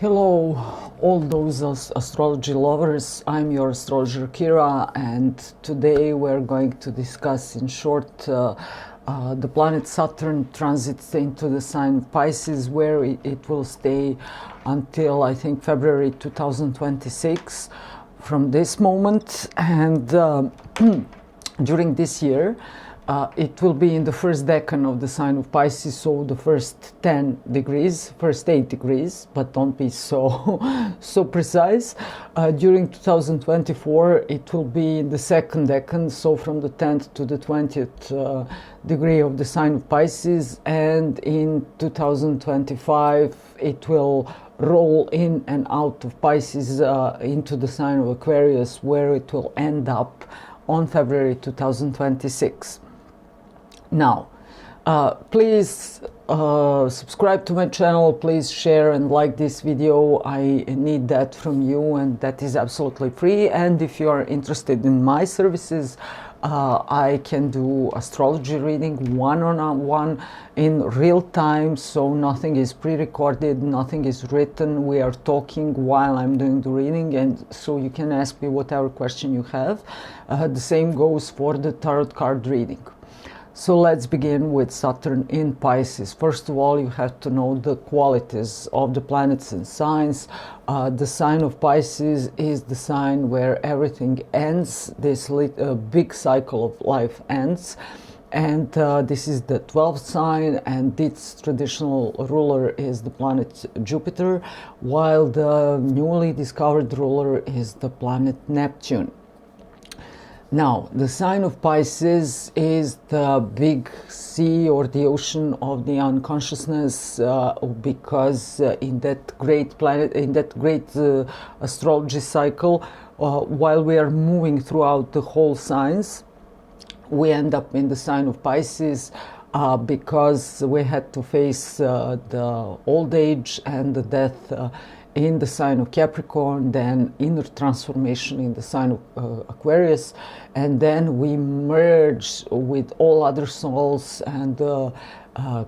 Hello, all those astrology lovers. I'm your astrologer Kira, and today we're going to discuss in short the planet Saturn transits into the sign of Pisces, where it will stay until I think February 2026 from this moment. And during this year, it will be in the first decan of the sign of Pisces, so the first 10 degrees, first 8 degrees, but don't be so precise. During 2024, it will be in the second decan, so from the 10th to the 20th degree of the sign of Pisces, and in 2025, it will roll in and out of Pisces into the sign of Aquarius, where it will end up on February 2026. Now, please subscribe to my channel, please share and like this video. I need that from you, and that is absolutely free. And if you are interested in my services, I can do astrology reading one-on-one in real time, so nothing is pre-recorded, nothing is written. We are talking while I'm doing the reading, and so you can ask me whatever question you have. The same goes for the tarot card reading. So let's begin with Saturn in Pisces. First of all, you have to know the qualities of the planets and signs. The sign of Pisces is the sign where everything ends, this big cycle of life ends. And this is the 12th sign, and its traditional ruler is the planet Jupiter, while the newly discovered ruler is the planet Neptune. Now, the sign of Pisces is the big sea or the ocean of the unconsciousness, because in that great planet, in that great astrology cycle, while we are moving throughout the whole signs, we end up in the sign of Pisces because we had to face the old age and the death in the sign of Capricorn, then inner transformation in the sign of Aquarius, and then we merge with all other souls and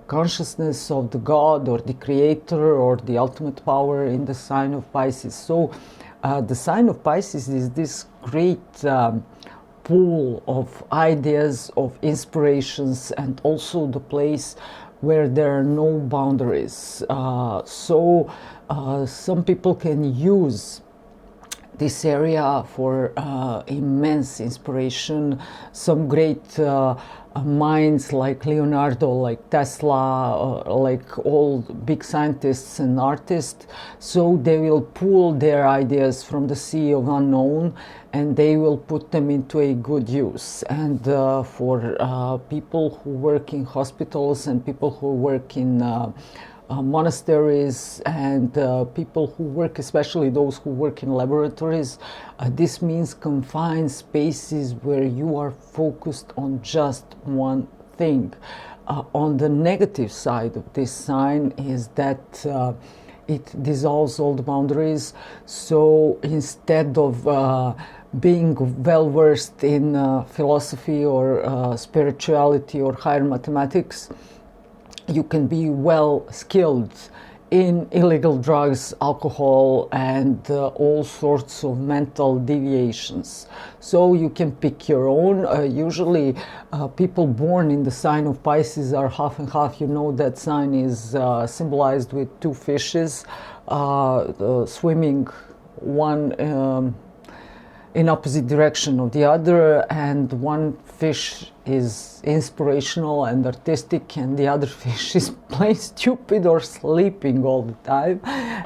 consciousness of the God or the Creator or the ultimate power in the sign of Pisces. So the sign of Pisces is this great pool of ideas, of inspirations, and also the place where there are no boundaries. Some people can use this area for immense inspiration. Some great minds like Leonardo, like Tesla, like all big scientists and artists, so they will pull their ideas from the sea of unknown and they will put them into a good use. And for people who work in hospitals and people who work in monasteries and people who work, especially those who work in laboratories, this means confined spaces where you are focused on just one thing. On the negative side of this sign is that it dissolves all the boundaries. So instead of being well versed in philosophy or spirituality or higher mathematics, you can be well skilled in illegal drugs, alcohol, and all sorts of mental deviations. So you can pick your own. Usually people born in the sign of Pisces are half and half. You know that sign is symbolized with two fishes swimming, one in opposite direction of the other, and one fish is inspirational and artistic, and the other fish is plain stupid or sleeping all the time.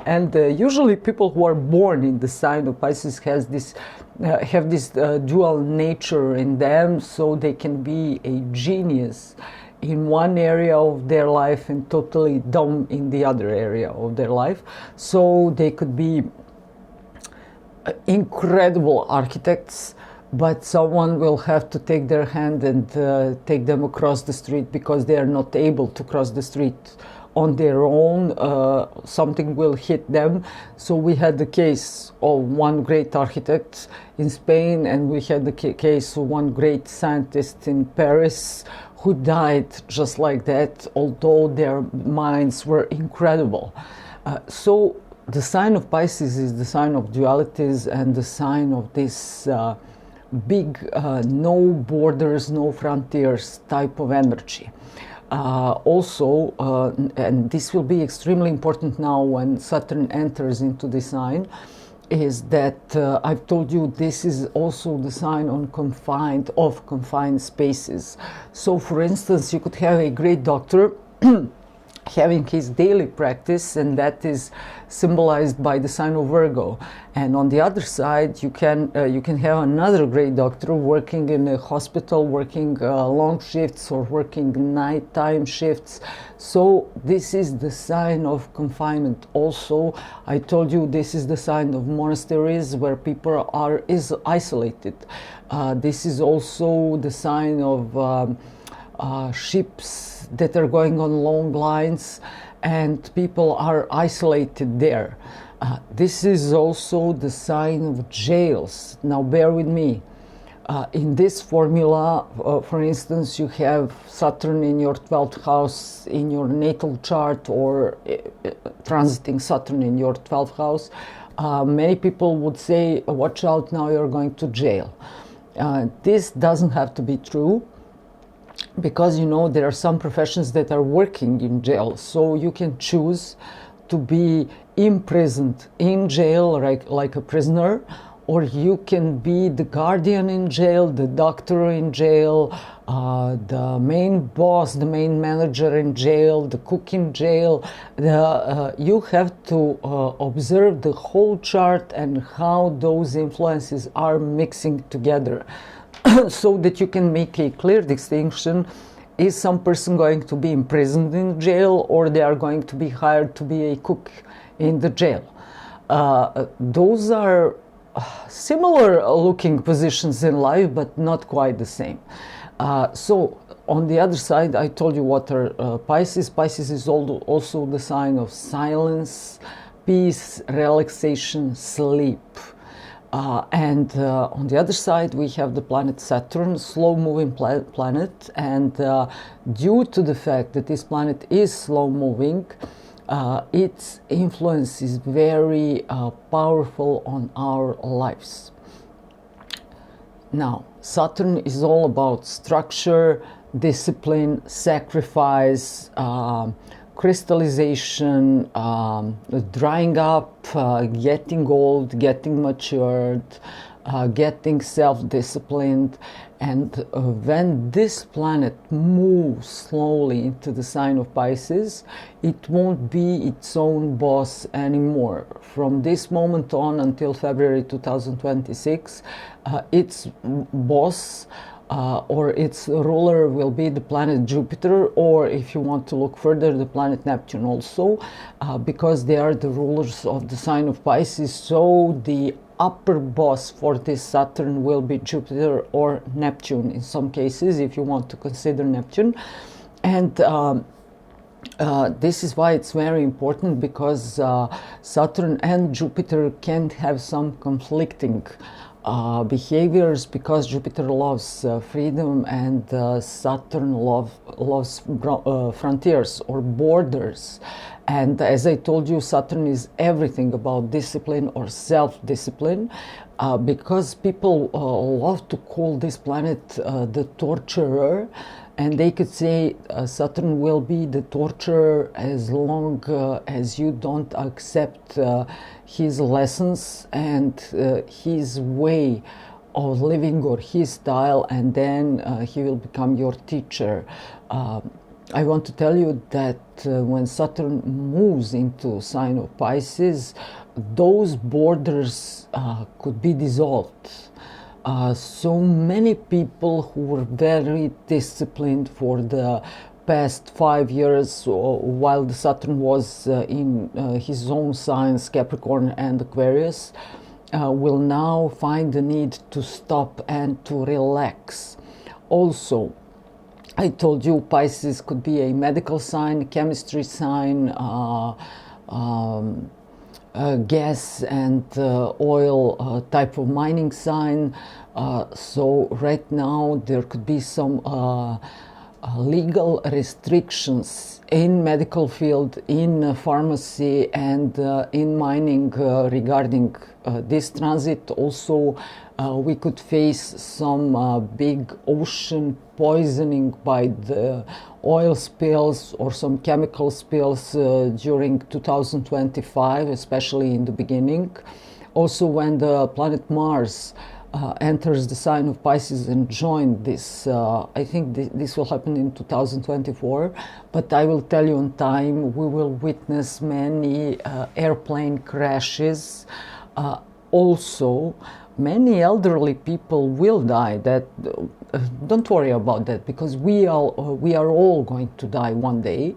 And usually people who are born in the sign of Pisces have this dual nature in them, so they can be a genius in one area of their life and totally dumb in the other area of their life. So they could be incredible architects, but someone will have to take their hand and take them across the street because they are not able to cross the street on their own. Something will hit them. So we had the case of one great architect in Spain, and we had the case of one great scientist in Paris who died just like that, although their minds were incredible. So The sign of Pisces is the sign of dualities and the sign of this big no borders, no frontiers type of energy. Also, and this will be extremely important now when Saturn enters into the sign, is that I've told you this is also the sign of confined spaces. So, for instance, you could have a great doctor having his daily practice, and that is symbolized by the sign of Virgo. And on the other side, you can have another great doctor working in a hospital, working long shifts or working nighttime shifts. So this is the sign of confinement. Also, I told you this is the sign of monasteries where people are isolated. This is also the sign of ships that are going on long lines and people are isolated there. This is also the sign of jails. Now bear with me. In this formula, for instance, you have Saturn in your 12th house in your natal chart, or transiting Saturn in your 12th house. Many people would say, watch out, now you're going to jail. This doesn't have to be true, because you know there are some professions that are working in jail, so you can choose to be imprisoned in jail like a prisoner, or you can be the guardian in jail, the doctor in jail, the main boss, the main manager in jail, the cook in jail. You have to observe the whole chart and how those influences are mixing together. So that you can make a clear distinction. Is some person going to be imprisoned in jail, or they are going to be hired to be a cook in the jail? Those are similar looking positions in life, but not quite the same. So on the other side, I told you what are Pisces. Pisces is also the sign of silence, peace, relaxation, sleep. And on the other side, we have the planet Saturn, slow-moving planet, and due to the fact that this planet is slow-moving, its influence is very powerful on our lives. Now, Saturn is all about structure, discipline, sacrifice, crystallization, drying up, getting old, getting matured, getting self-disciplined. And when this planet moves slowly into the sign of Pisces, it won't be its own boss anymore. From this moment on until February 2026, its boss or its ruler will be the planet Jupiter, or if you want to look further, the planet Neptune also, because they are the rulers of the sign of Pisces. So the upper boss for this Saturn will be Jupiter or Neptune in some cases, if you want to consider Neptune. And this is why it's very important, because Saturn and Jupiter can have some conflicting behaviors, because Jupiter loves freedom and Saturn loves frontiers or borders. And as I told you, Saturn is everything about discipline or self-discipline, because people love to call this planet the torturer. And they could say Saturn will be the torturer as long as you don't accept his lessons and his way of living or his style, and then he will become your teacher. I want to tell you that when Saturn moves into sign of Pisces, those borders could be dissolved. So many people who were very disciplined for the past 5 years while the Saturn was in his own signs, Capricorn and Aquarius, will now find the need to stop and to relax. Also, I told you Pisces could be a medical sign, chemistry sign, gas and oil type of mining sign. So right now there could be some legal restrictions in medical field, in pharmacy, and in mining regarding this transit. Also, we could face some big ocean poisoning by the oil spills or some chemical spills during 2025, especially in the beginning. Also, when the planet Mars enters the sign of Pisces and join this, I think this will happen in 2024, but I will tell you on time. We will witness many airplane crashes. Also, many elderly people will die. That don't worry about that, because we are all going to die one day.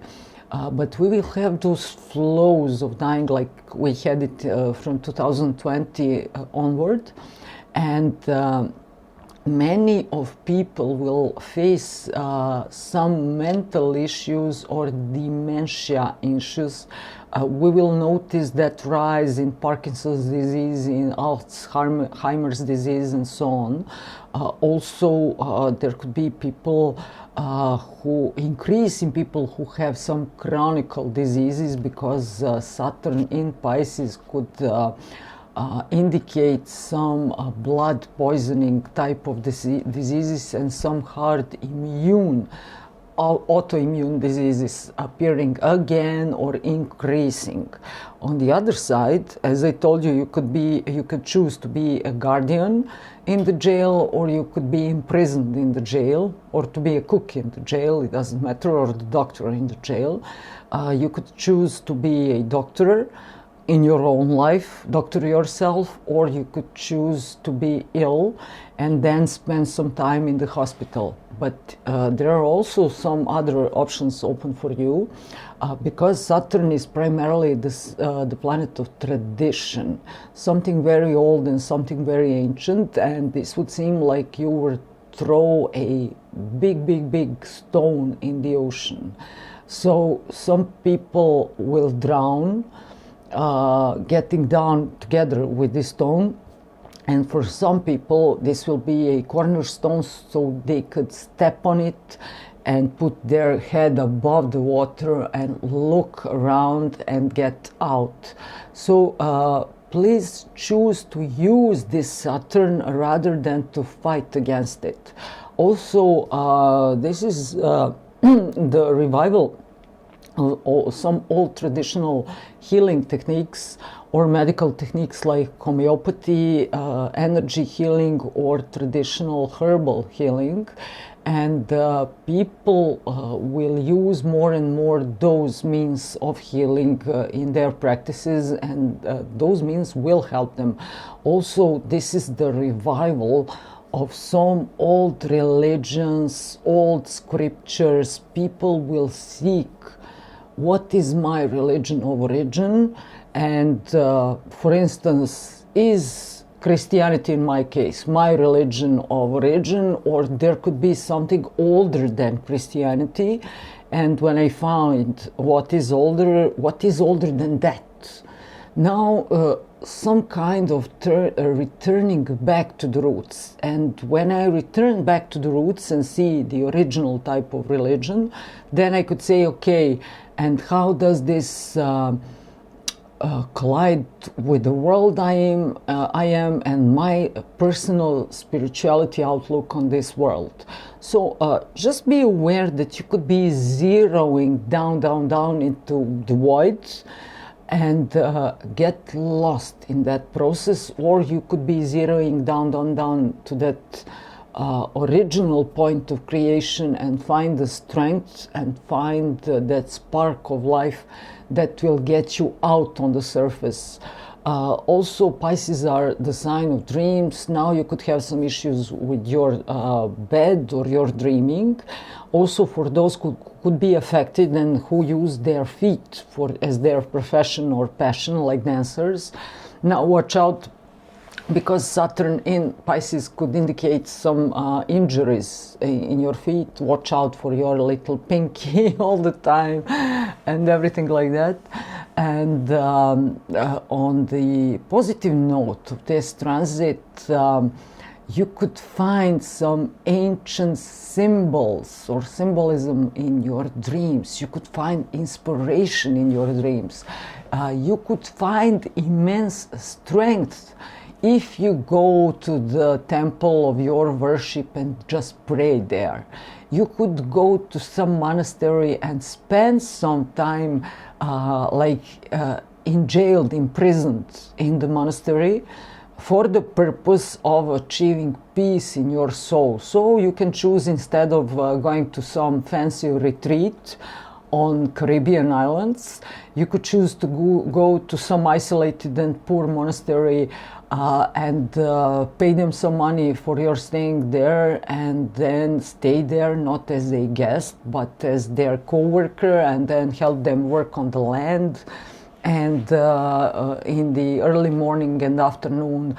But we will have those flows of dying like we had it from 2020 onward. And many of people will face some mental issues or dementia issues. We will notice that rise in Parkinson's disease, in Alzheimer's disease, and so on. Also, there could be people who increase in people who have some chronic diseases, because Saturn in Pisces could indicate some blood poisoning type of diseases and some heart autoimmune diseases appearing again or increasing. On the other side, as I told you, you could choose to be a guardian in the jail, or you could be imprisoned in the jail, or to be a cook in the jail, it doesn't matter, or the doctor in the jail. You could choose to be a doctor in your own life, doctor yourself, or you could choose to be ill and then spend some time in the hospital. But there are also some other options open for you, because Saturn is primarily the planet of tradition, something very old and something very ancient, and this would seem like you would throw a big stone in the ocean. So some people will drown getting down together with this stone, and for some people this will be a cornerstone, so they could step on it and put their head above the water and look around and get out. So please choose to use this Saturn rather than to fight against it. Also, this is the revival of some old traditional healing techniques or medical techniques like homeopathy, energy healing, or traditional herbal healing. And people will use more and more those means of healing in their practices, and those means will help them. Also, this is the revival of some old religions, old scriptures. People will seek, what is my religion of origin? And for instance, is Christianity in my case my religion of origin, or there could be something older than Christianity? And when I found what is older than that? Now some kind of returning back to the roots. And when I return back to the roots and see the original type of religion, then I could say, okay, and how does this collide with the world I am and my personal spirituality outlook on this world? So just be aware that you could be zeroing down into the void and get lost in that process, or you could be zeroing down to that original point of creation and find the strength and find that spark of life that will get you out on the surface. Also, Pisces are the sign of dreams. Now you could have some issues with your bed or your dreaming. Also, for those who could be affected and who use their feet as their profession or passion, like dancers. Now watch out, because Saturn in Pisces could indicate some injuries in your feet. Watch out for your little pinky all the time and everything like that. And on the positive note of this transit, You could find some ancient symbols or symbolism in your dreams. You could find inspiration in your dreams. You could find immense strength if you go to the temple of your worship and just pray there. You could go to some monastery and spend some time imprisoned in the monastery for the purpose of achieving peace in your soul. So you can choose, instead of going to some fancy retreat on Caribbean islands, you could choose to go to some isolated and poor monastery and pay them some money for your staying there, and then stay there not as a guest but as their co-worker, and then help them work on the land, and in the early morning and afternoon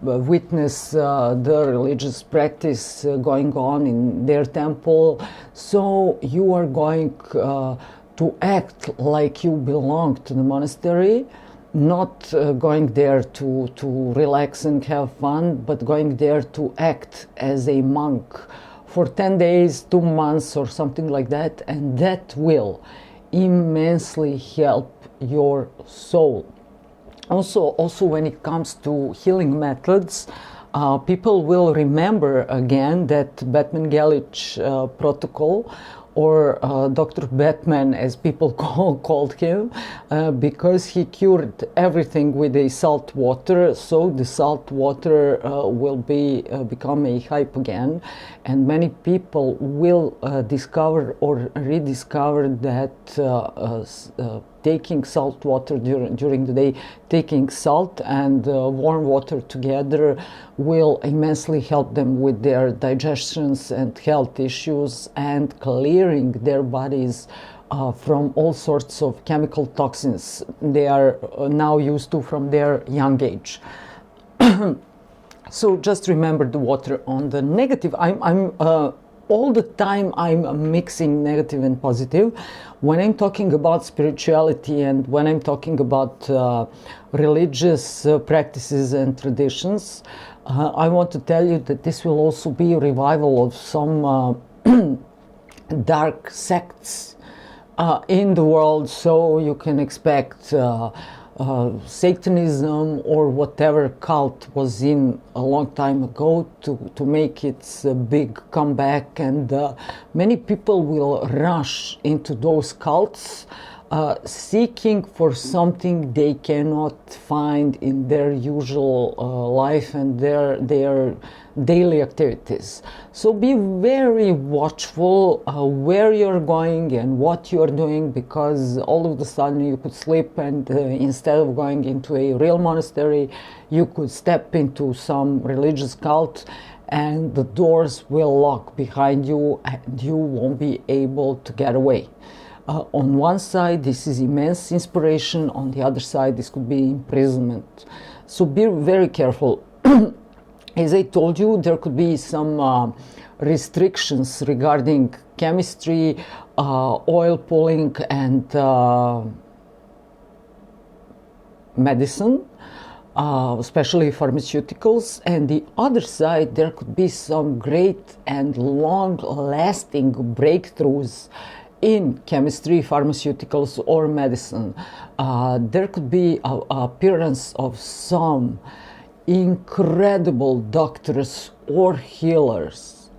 witness the religious practice going on in their temple. So you are going to act like you belong to the monastery, not going there to relax and have fun, but going there to act as a monk for 10 days, 2 months or something like that, and that will immensely help your soul. Also when it comes to healing methods, people will remember again that Batman Galich protocol, or Dr. Batman, as people called him, because he cured everything with a salt water. So the salt water will become a hype again, and many people will discover or rediscover that taking salt water during the day, taking salt and warm water together, will immensely help them with their digestions and health issues, and clearing their bodies from all sorts of chemical toxins they are now used to from their young age. So just remember the water. On the negative, I'm all the time I'm mixing negative and positive. When I'm talking about spirituality and when I'm talking about religious practices and traditions, I want to tell you that this will also be a revival of some dark sects in the world. So you can expect Satanism or whatever cult was in a long time ago to make its big comeback, and many people will rush into those cults seeking for something they cannot find in their usual life and their daily activities. So be very watchful where you're going and what you're doing, because all of a sudden you could slip, and instead of going into a real monastery, you could step into some religious cult, and the doors will lock behind you and you won't be able to get away. On one side, this is immense inspiration. On the other side, this could be imprisonment. So be very careful. As I told you, there could be some restrictions regarding chemistry, oil pulling, and medicine, especially pharmaceuticals. And the other side, there could be some great and long-lasting breakthroughs in chemistry, pharmaceuticals, or medicine. There could be an appearance of some incredible doctors or healers.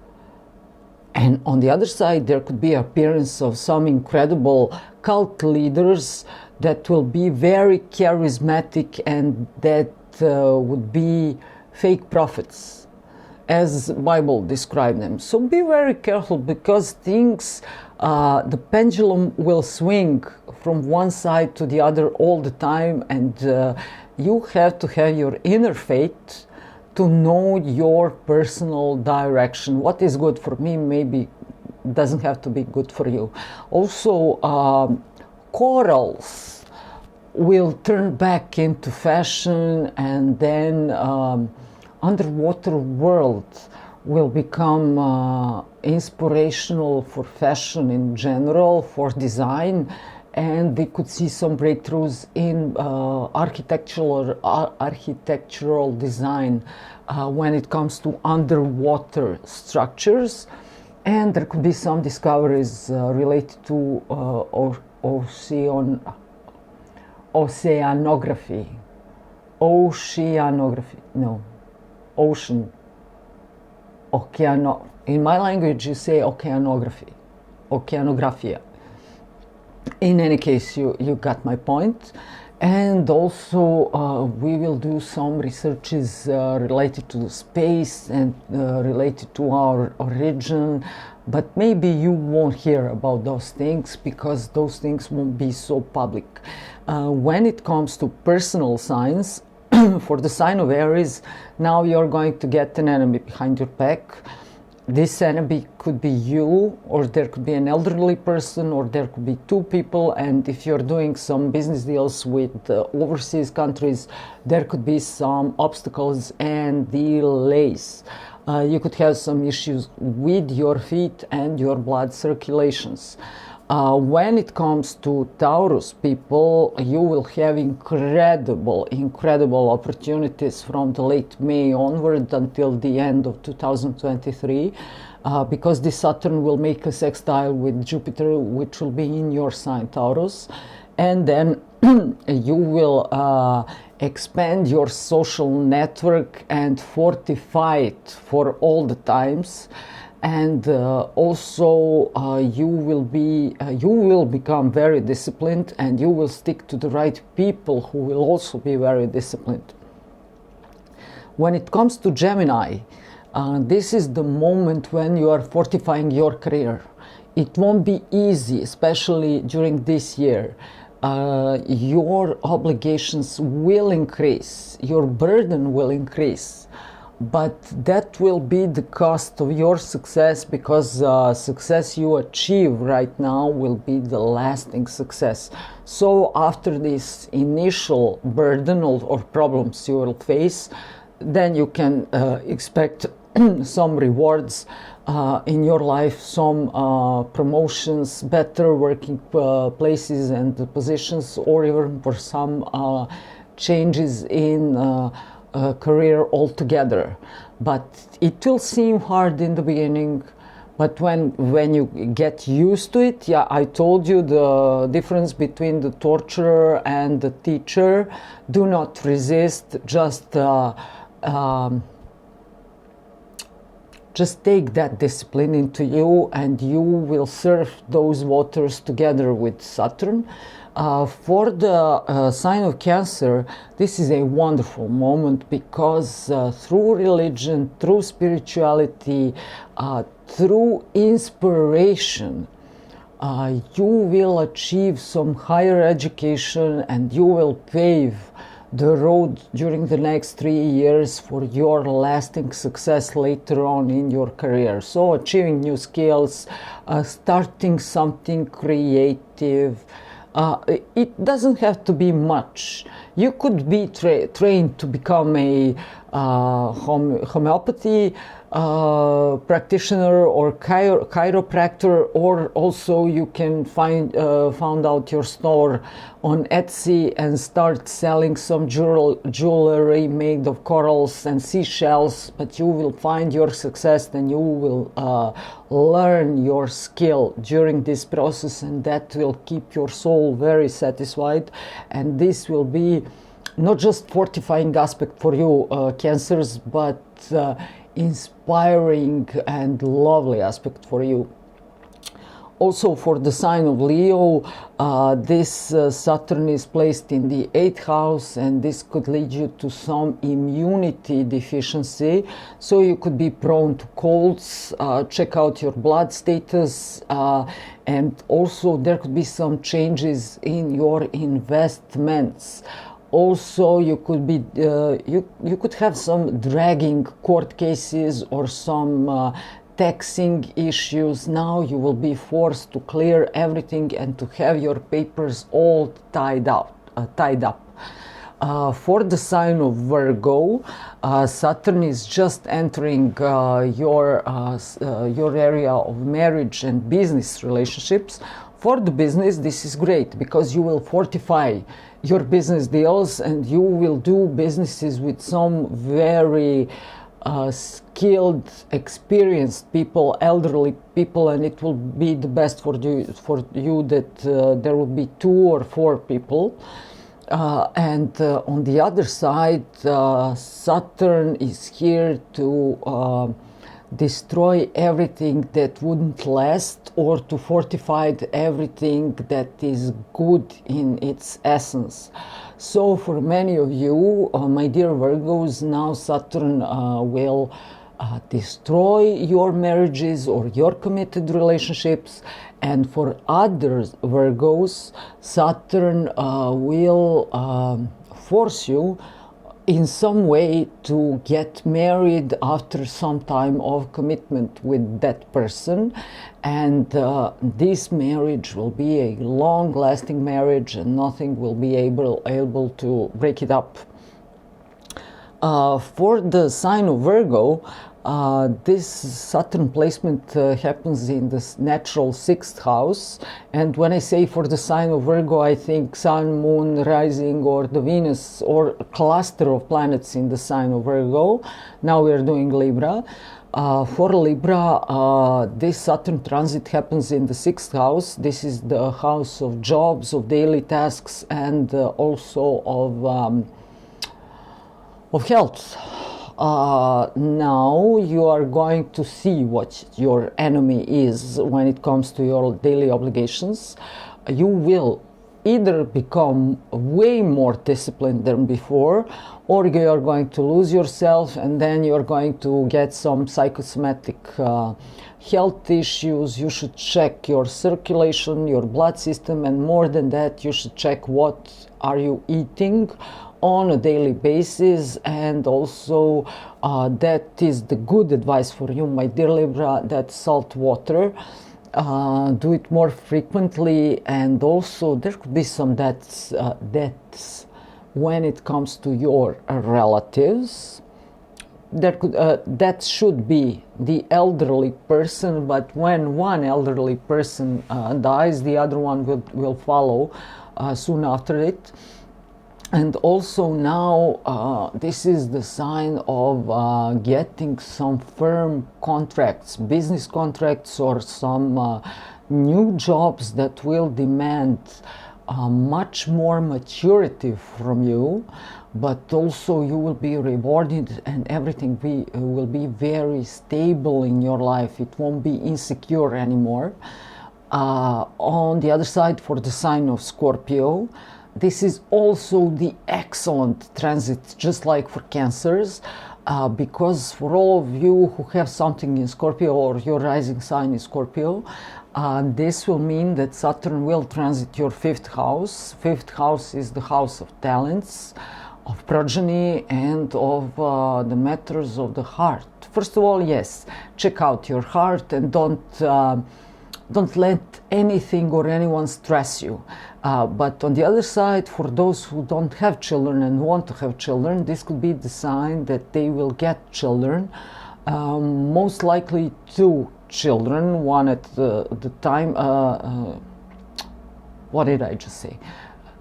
And on the other side, there could be appearance of some incredible cult leaders that will be very charismatic and that would be fake prophets, as Bible described them. So be very careful, because things, the pendulum will swing from one side to the other all the time, and you have to have your inner faith to know your personal direction. What is good for me maybe doesn't have to be good for you. Also, corals will turn back into fashion, and then underwater world will become inspirational for fashion in general, for design, and they could see some breakthroughs in architectural design when it comes to underwater structures, and there could be some discoveries related to oceanography. In my language you say oceanographia. In any case, you got my point. And also we will do some researches related to space and related to our origin, but maybe you won't hear about those things because those things won't be so public. When it comes to personal signs, for the sign of Aries, now you're going to get an enemy behind your back. This enemy could be you, or there could be an elderly person, or there could be two people, and if you're doing some business deals with overseas countries, there could be some obstacles and delays. You could have some issues with your feet and your blood circulations. When it comes to Taurus people, you will have incredible opportunities from the late May onward until the end of 2023, because the Saturn will make a sextile with Jupiter, which will be in your sign Taurus, and then you will expand your social network and fortify it for all the times. And also you will become very disciplined, and you will stick to the right people who will also be very disciplined. When it comes to Gemini, this is the moment when you are fortifying your career. It won't be easy, especially during this year. Your obligations will increase, your burden will increase. But that will be the cost of your success, because success you achieve right now will be the lasting success. So after this initial burden or problems you will face, then you can expect some rewards in your life, some promotions, better working places and positions, or even for some changes in career altogether. But it will seem hard in the beginning, but when you get used to it, yeah, I told you the difference between the torturer and the teacher. Do not resist, just take that discipline into you, and you will surf those waters together with Saturn. For the sign of Cancer, this is a wonderful moment, because through religion, through spirituality, through inspiration, you will achieve some higher education, and you will pave the road during the next 3 years for your lasting success later on in your career. So achieving new skills, starting something creative. It doesn't have to be much. You could be trained to become a homeopathy practitioner or chiropractor, or also you can found out your store on Etsy and start selling some jewelry made of corals and seashells. But you will find your success, and you will learn your skill during this process, and that will keep your soul very satisfied. And this will be not just fortifying aspect for you Cancers, but inspiring and lovely aspect for you. Also for the sign of Leo, this Saturn is placed in the 8th house, and this could lead you to some immunity deficiency. So you could be prone to colds. Check out your blood status, and also there could be some changes in your investments. Also, you could be you could have some dragging court cases or some taxing issues. Now you will be forced to clear everything and to have your papers all tied up. For the sign of Virgo, Saturn is just entering your area of marriage and business relationships. For the business, this is great because you will fortify your business deals and you will do businesses with some very skilled, experienced people, elderly people, and it will be the best for you that there will be 2 or 4 people. And on the other side, Saturn is here to destroy everything that wouldn't last, or to fortify everything that is good in its essence. So for many of you, my dear Virgos, now Saturn will destroy your marriages or your committed relationships, and for others Virgos, Saturn will force you in some way to get married after some time of commitment with that person, and this marriage will be a long-lasting marriage and nothing will be able to break it up. For the sign of Virgo, this Saturn placement happens in the natural 6th house, and when I say for the sign of Virgo, I think Sun, Moon, Rising, or the Venus, or a cluster of planets in the sign of Virgo. Now we are doing Libra. For Libra, this Saturn transit happens in the 6th house. This is the house of jobs, of daily tasks, and also of health. Now you are going to see what your enemy is when it comes to your daily obligations. You will either become way more disciplined than before, or you are going to lose yourself, and then you're going to get some psychosomatic health issues. You should check your circulation, your blood system, and more than that, you should check what are you eating on a daily basis. And also that is the good advice for you, my dear Libra, that salt water, do it more frequently. And also there could be some deaths when it comes to your relatives. That should be the elderly person, but when one elderly person dies, the other one will follow soon after it. And also now this is the sign of getting some firm contracts, business contracts, or some new jobs that will demand much more maturity from you, but also you will be rewarded, and everything will be very stable in your life. It won't be insecure anymore. On the other side, for the sign of Scorpio, this is also the excellent transit, just like for Cancers, because for all of you who have something in Scorpio or your rising sign is Scorpio, this will mean that Saturn will transit your 5th house. 5th house is the house of talents, of progeny, and of the matters of the heart. First of all, yes, check out your heart and don't let anything or anyone stress you. But on the other side, for those who don't have children and want to have children, this could be the sign that they will get children. Most likely 2 children, one at the time. What did I just say?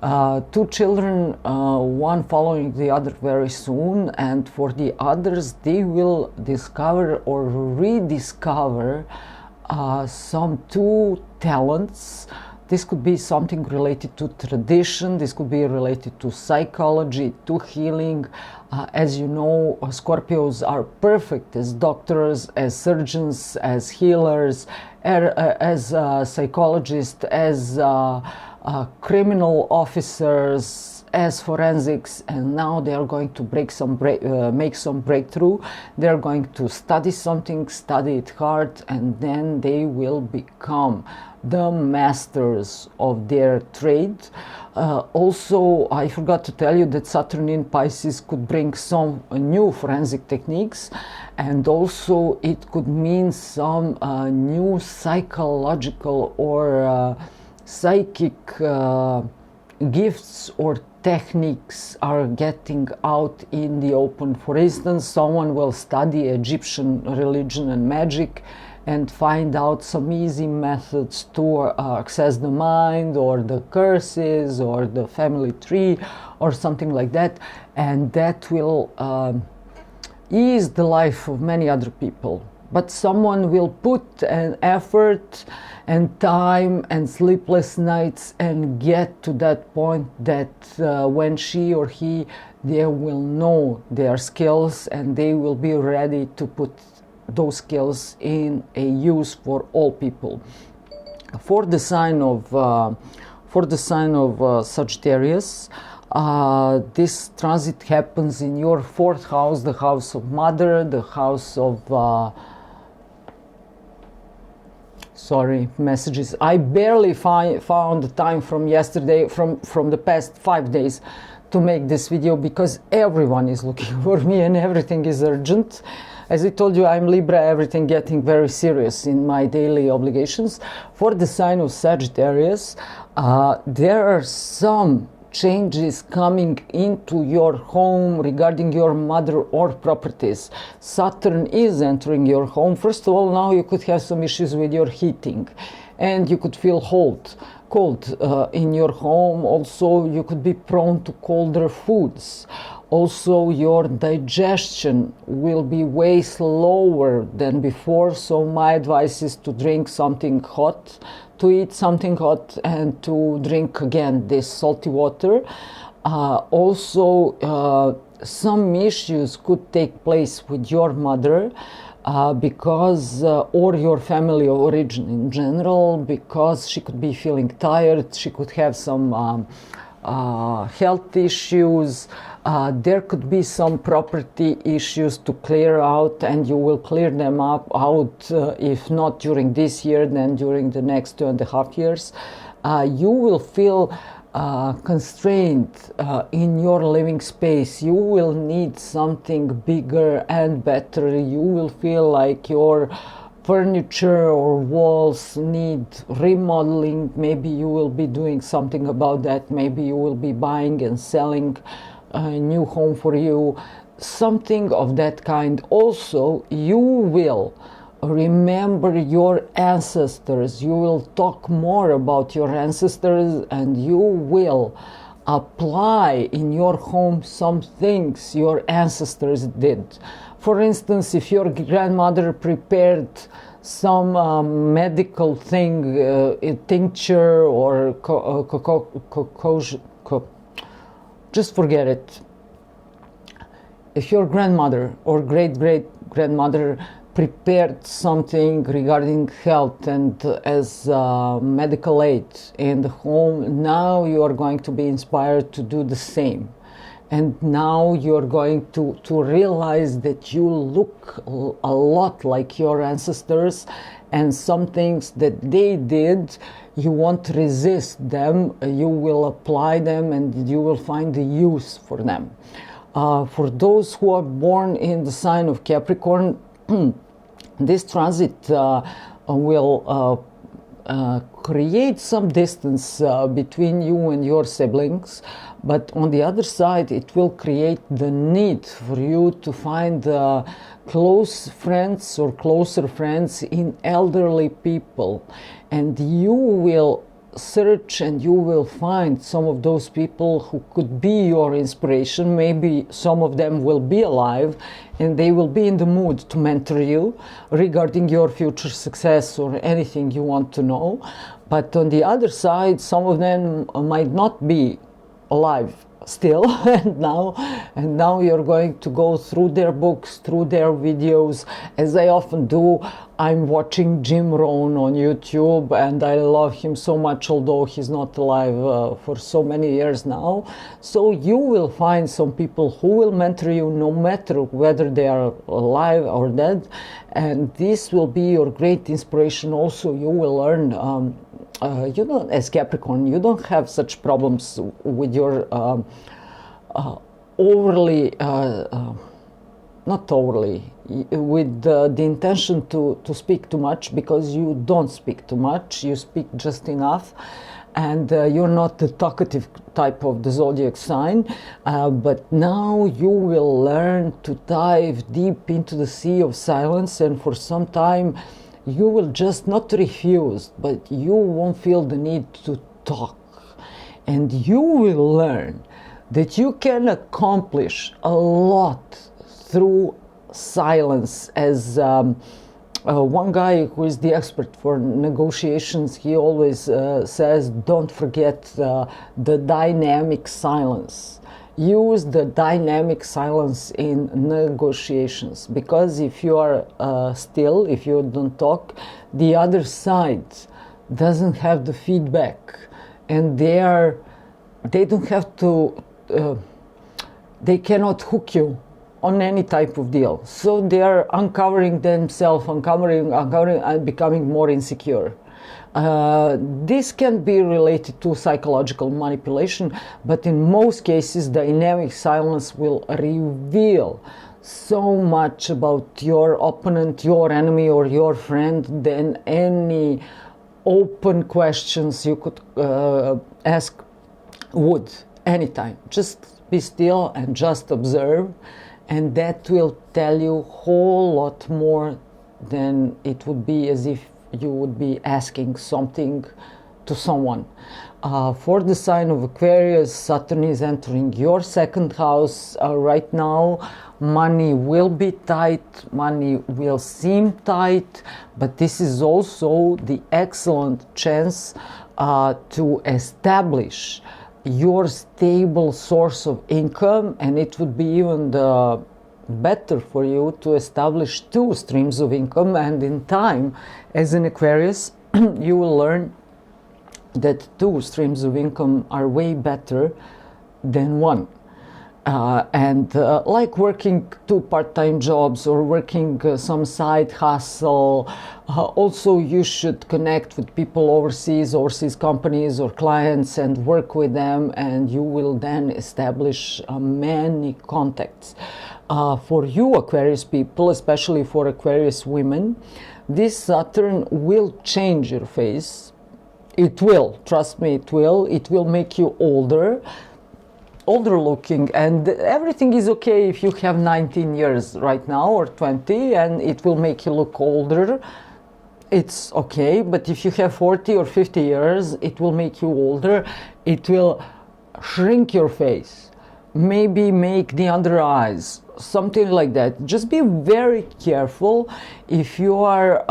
2 children, one following the other very soon. And for the others, they will discover or rediscover some 2 talents. This could be something related to tradition, this could be related to psychology, to healing. As you know, Scorpios are perfect as doctors, as surgeons, as healers, as psychologists, as criminal officers, as forensics, and now they are going to make some breakthrough. They are going to study something, study it hard, and then they will become the masters of their trade. Also, I forgot to tell you that Saturn in Pisces could bring some new forensic techniques, and also it could mean some new psychological or psychic gifts or techniques are getting out in the open. For instance, someone will study Egyptian religion and magic, and find out some easy methods to access the mind, or the curses, or the family tree, or something like that, and that will ease the life of many other people. But someone will put an effort and time and sleepless nights and get to that point that when she or he, they will know their skills and they will be ready to put those skills in a use for all people. For the sign of Sagittarius, this transit happens in your fourth house, the house of mother, the house of sorry, messages. I barely found the time from yesterday, from the past 5 days, to make this video, because everyone is looking for me and everything is urgent. As I told you, I'm Libra, everything getting very serious in my daily obligations. For the sign of Sagittarius, there are some changes coming into your home regarding your mother or properties. Saturn is entering your home. First of all, now you could have some issues with your heating and you could feel cold in your home. Also, you could be prone to colder foods. Also, your digestion will be way slower than before, so my advice is to drink something hot, to eat something hot, and to drink again this salty water. Also, some issues could take place with your mother because or your family of origin in general, because she could be feeling tired, she could have some health issues. There could be some property issues to clear out, and you will clear them out if not during this year, then during the next 2.5 years. You will feel constrained in your living space. You will need something bigger and better. You will feel like your furniture or walls need remodeling. Maybe you will be doing something about that. Maybe you will be buying and selling a new home for you, something of that kind. Also, you will remember your ancestors. You will talk more about your ancestors, and you will apply in your home some things your ancestors did. For instance, if your grandmother prepared some medical thing, a tincture or just forget it. If your grandmother or great-great-grandmother prepared something regarding health and as medical aid in the home, now you are going to be inspired to do the same. And now you're going to realize that you look a lot like your ancestors, and some things that they did, you won't resist them, you will apply them, and you will find the use for them. For those who are born in the sign of Capricorn, this transit will create some distance between you and your siblings, but on the other side it will create the need for you to find close friends or closer friends in elderly people, and you will search and you will find some of those people who could be your inspiration. Maybe some of them will be alive and they will be in the mood to mentor you regarding your future success or anything you want to know. But on the other side, some of them might not be alive still, and now you're going to go through their books, through their videos, as I often do. I'm watching Jim Rohn on YouTube, and I love him so much, although he's not alive for so many years now. So you will find some people who will mentor you no matter whether they are alive or dead, and this will be your great inspiration. Also, you will learn you know, as Capricorn, you don't have such problems with your overly, not overly, with the intention to speak too much, because you don't speak too much, you speak just enough, and you're not the talkative type of the zodiac sign, but now you will learn to dive deep into the sea of silence, and for some time You will just not refuse, but you won't feel the need to talk. And you will learn that you can accomplish a lot through silence. As one guy who is the expert for negotiations, he always says, don't forget the dynamic silence. Use the dynamic silence in negotiations, because if you are still, if you don't talk, the other side doesn't have the feedback, and they don't have to, they cannot hook you on any type of deal. So they are uncovering themselves, uncovering and becoming more insecure. This can be related to psychological manipulation, but in most cases, dynamic silence will reveal so much about your opponent, your enemy, or your friend than any open questions you could ask would anytime. Just be still and just observe, and that will tell you a whole lot more than it would be as if you would be asking something to someone. For the sign of Aquarius, Saturn is entering your second house right now. Money will be tight, money will seem tight, but this is also the excellent chance to establish your stable source of income, and it would be even better for you to establish two streams of income. And in time, as an Aquarius, you will learn that two streams of income are way better than one. Like working two part-time jobs or working some side hustle, also you should connect with people overseas companies or clients, and work with them, and you will then establish many contacts. For you Aquarius people, especially for Aquarius women, this Saturn will change your face. It will, trust me, it will make you older looking, and everything is okay if you have 19 years right now or 20, and it will make you look older. It's okay, but if you have 40 or 50 years, it will make you older. It will shrink your face, maybe make the under eyes, something like that. Just be very careful if you are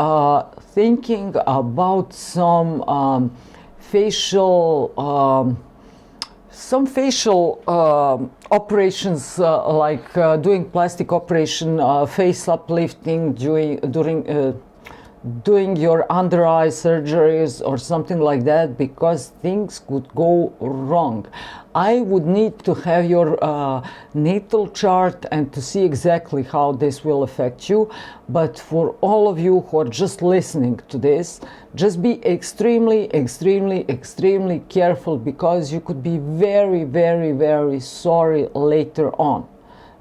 thinking about some facial operations, like doing plastic operation, face uplifting, doing your under eye surgeries or something like that, because things could go wrong. I would need to have your natal chart and to see exactly how this will affect you. But for all of you who are just listening to this, just be extremely, extremely, extremely careful, because you could be very, very, very sorry later on.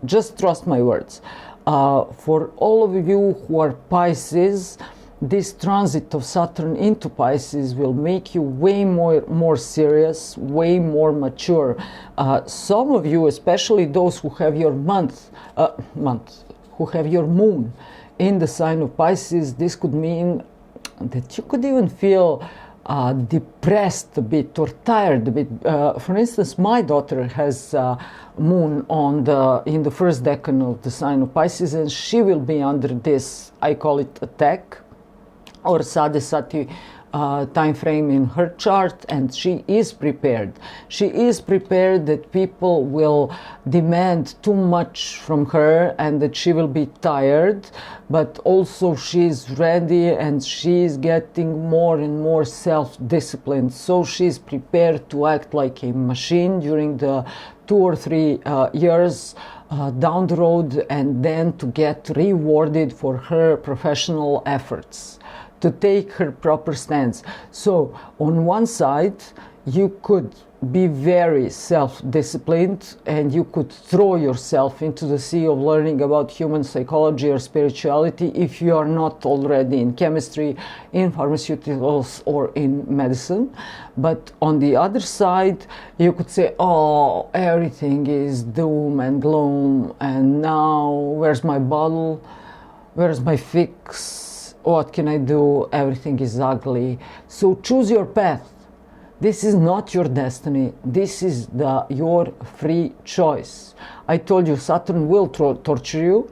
Just trust my words. For all of you who are Pisces, this transit of Saturn into Pisces will make you way more serious, way more mature. Some of you, especially those who have your who have your moon in the sign of Pisces, this could mean that you could even feel depressed a bit or tired a bit. For instance, my daughter has moon in the first decan of the sign of Pisces, and she will be under this, I call it attack, or Sadesati time frame in her chart, and she is prepared. She is prepared that people will demand too much from her and that she will be tired, but also she's ready and she's getting more and more self-disciplined. So she's prepared to act like a machine during the 2 or 3 years down the road, and then to get rewarded for her professional efforts, to take her proper stance. So on one side, you could be very self-disciplined and you could throw yourself into the sea of learning about human psychology or spirituality if you are not already in chemistry, in pharmaceuticals, or in medicine. But on the other side, you could say, oh, everything is doom and gloom, and now where's my bottle? Where's my fix? what can I do? Everything is ugly. So choose your path. This is not your destiny. This is your free choice. I told you Saturn will torture you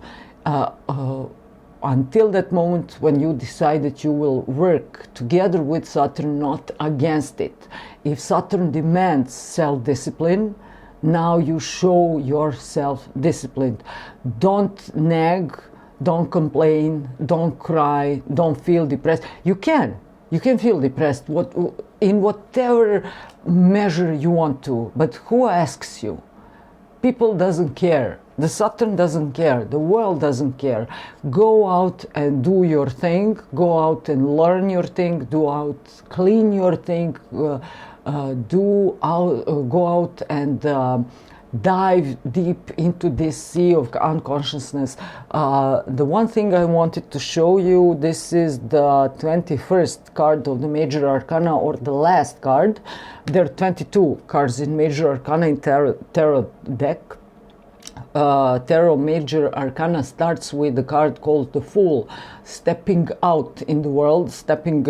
until that moment when you decide that you will work together with Saturn, not against it. If Saturn demands self-discipline, now you show yourself disciplined. Don't nag, don't complain, don't cry, don't feel depressed. You can feel depressed in whatever measure you want to, but who asks you? People doesn't care. The Saturn doesn't care. The world doesn't care. Go out and do your thing. Go out and learn your thing. Clean your thing. Go out and dive deep into this sea of unconsciousness. The one thing I wanted to show you, this is the 21st card of the Major Arcana, or the last card. There are 22 cards in Major Arcana in tarot deck. Tarot Major Arcana starts with the card called the Fool, stepping out in the world, stepping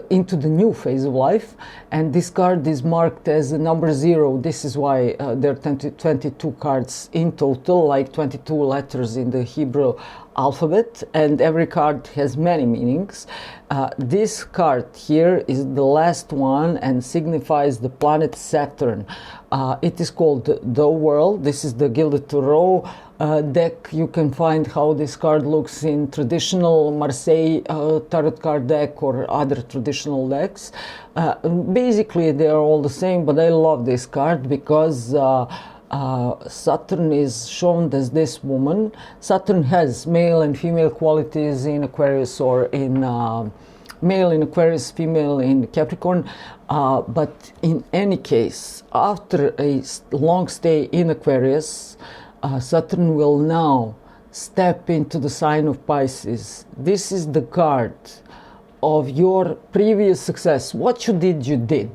into the new phase of life, and this card is marked as the number 0. This is why there are 22 cards in total, like 22 letters in the Hebrew alphabet, and every card has many meanings. This card here is the last one and signifies the planet Saturn. It is called the World. This is the Gilded Tarot deck. You can find how this card looks in traditional Marseille tarot card deck or other traditional decks. Basically they are all the same, but I love this card because Saturn is shown as this woman. Saturn has male and female qualities in Aquarius, or in male in Aquarius, female in Capricorn, but in any case, after a long stay in Aquarius, Saturn will now step into the sign of Pisces. This is the card of your previous success. What you did.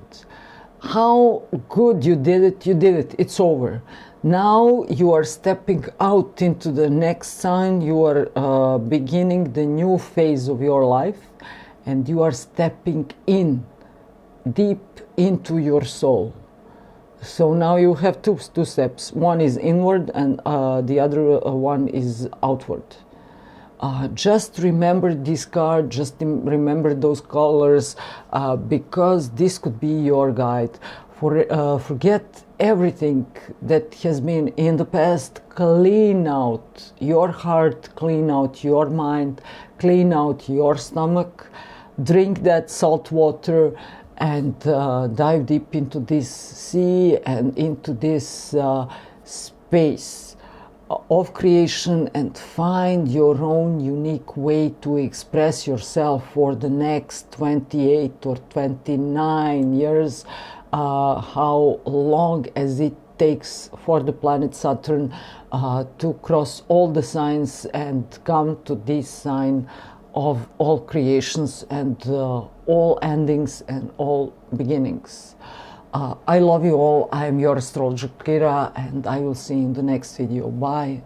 How good you did it, it's over. Now you are stepping out into the next sign. You are beginning the new phase of your life, and you are stepping in deep into your soul. So now you have two steps. One is inward and the other one is outward. Just remember this card, just remember those colors, because this could be your guide. Forget everything that has been in the past. Clean out your heart, clean out your mind, clean out your stomach. Drink that salt water and dive deep into this sea and into this space of creation, and find your own unique way to express yourself for the next 28 or 29 years, how long as it takes for the planet Saturn to cross all the signs and come to this sign of all creations and all endings and all beginnings. I love you all. I am your astrologer Kira, and I will see you in the next video. Bye.